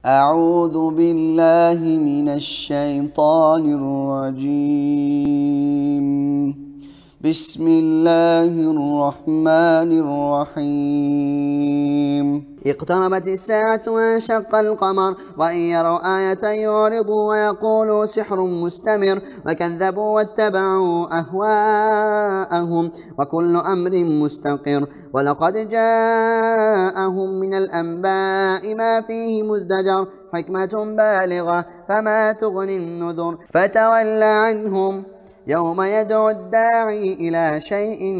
أعوذ بالله من الشيطان الرجيم. بسم الله الرحمن الرحيم. اقتربت الساعة وانشق القمر وإن يروا آية يعرضوا ويقولوا سحر مستمر وكذبوا واتبعوا أهواءهم وكل أمر مستقر. ولقد جاءهم من الأنباء ما فيه مزدجر حكمة بالغة فما تغني النذر فتول عنهم يوم يدعو الداعي إلى شيء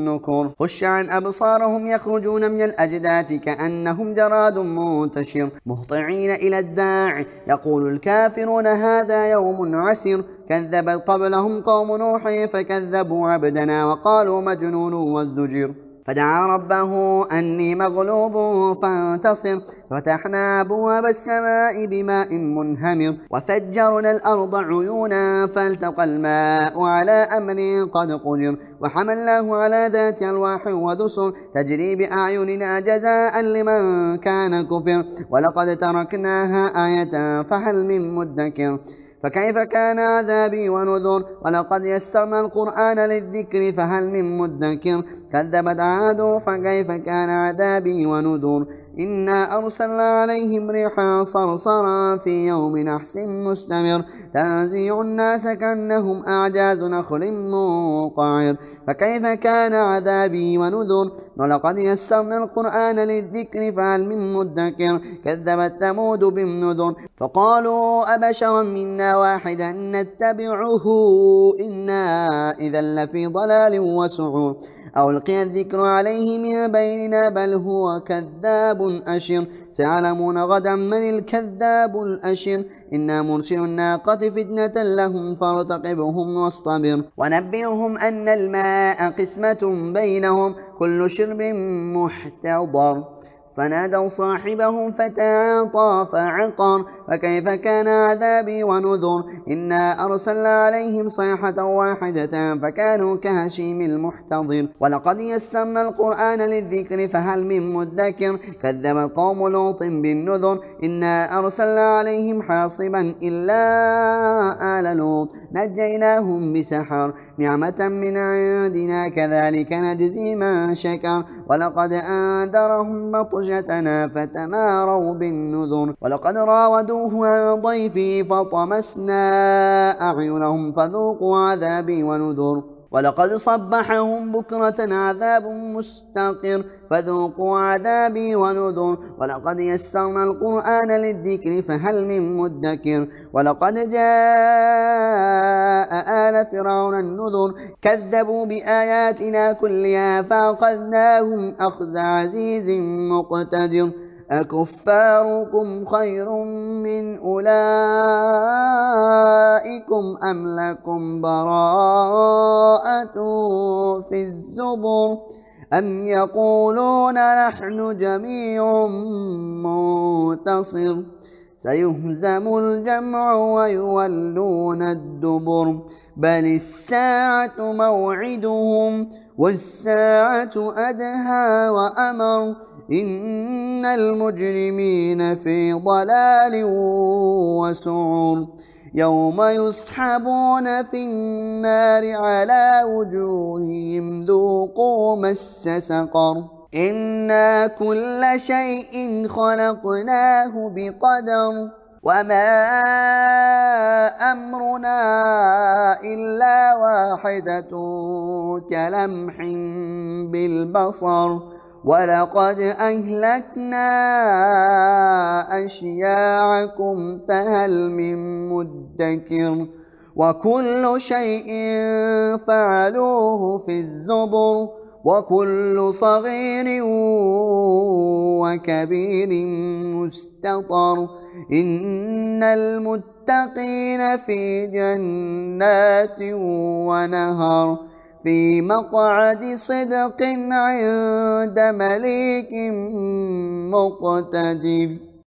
نكر. خش عن أبصارهم يخرجون من الأجداث كأنهم جراد منتشر مهطعين إلى الداعي يقول الكافرون هذا يوم عسر. كذبت قبلهم قوم نوح فكذبوا عبدنا وقالوا مجنون وازدجر. فدعا ربه أني مغلوب فانتصر. فتحنا أبواب السماء بماء منهمر وفجرنا الأرض عيونا فالتقى الماء على أمر قد قدر وحملناه على ذات ألواح ودسر تجري بأعيننا جزاء لمن كان كفر. ولقد تركناها آية فهل من مدكر فكيف كان عذابي ونذر. ولقد يسرنا القرآن للذكر فهل من مدكر. كذبت عاد فكيف كان عذابي ونذر. إنا أرسلنا عليهم ريحا صرصرا في يوم نحس مستمر تنزع الناس كأنهم أعجاز نخل منقعر. فكيف كان عذابي ونذر. ولقد يسرنا القرآن للذكر فهل من مدكر. كذبت ثمود بالنذر فقالوا أبشرا منا واحدا نتبعه إنا إذا لفي ضلال وسعور. أو ألقي الذكر عليه من بيننا بل هو كذاب أشر. سيعلمون غدا من الكذاب الأشر. إنا مرسل الناقة فتنة لهم فارتقبهم واصطبر. ونبئهم أن الماء قسمة بينهم كل شرب محتضر. فنادوا صاحبهم فتعاطى فعقر. فكيف كان عذابي ونذر. إنا أرسلنا عليهم صيحة واحدة فكانوا كهشيم المحتضر. ولقد يسرنا القرآن للذكر فهل من مدكر. كذب قوم لوط بالنذر. إنا أرسلنا عليهم حاصبا إلا آل لوط نجيناهم بسحر نعمة من عندنا كذلك نجزي من شكر. ولقد أنذرهم بطشتنا فتماروا بالنذر. ولقد راودوه عن ضيفه فطمسنا أعينهم فذوقوا عذابي ونذر. ولقد صبحهم بكرة عذاب مستقر فذوقوا عذابي ونذر. ولقد يسرنا القرآن للذكر فهل من مدكر. ولقد جاء آل فرعون النذر كذبوا بآياتنا كلها فأخذناهم أخذ عزيز مقتدر. أكفاركم خير من أولئكم أم لكم براءة في الزبر. أم يقولون نحن جميع منتصر. سيهزم الجمع ويولون الدبر. بل الساعة موعدهم والساعة أدهى وأمر. إن المجرمين في ضلال وسعر. يوم يسحبون في النار على وجوههم ذوقوا مس سقر. إنا كل شيء خلقناه بقدر وما أمرنا إلا واحدة كلمح بالبصر. ولقد أهلكنا أشياعكم فهل من مدكر. وكل شيء فعلوه في الزبر وكل صغير وكبير مستطر. إن المتقين في جنات ونهر في مقعد صدق عند مليك مقتدر.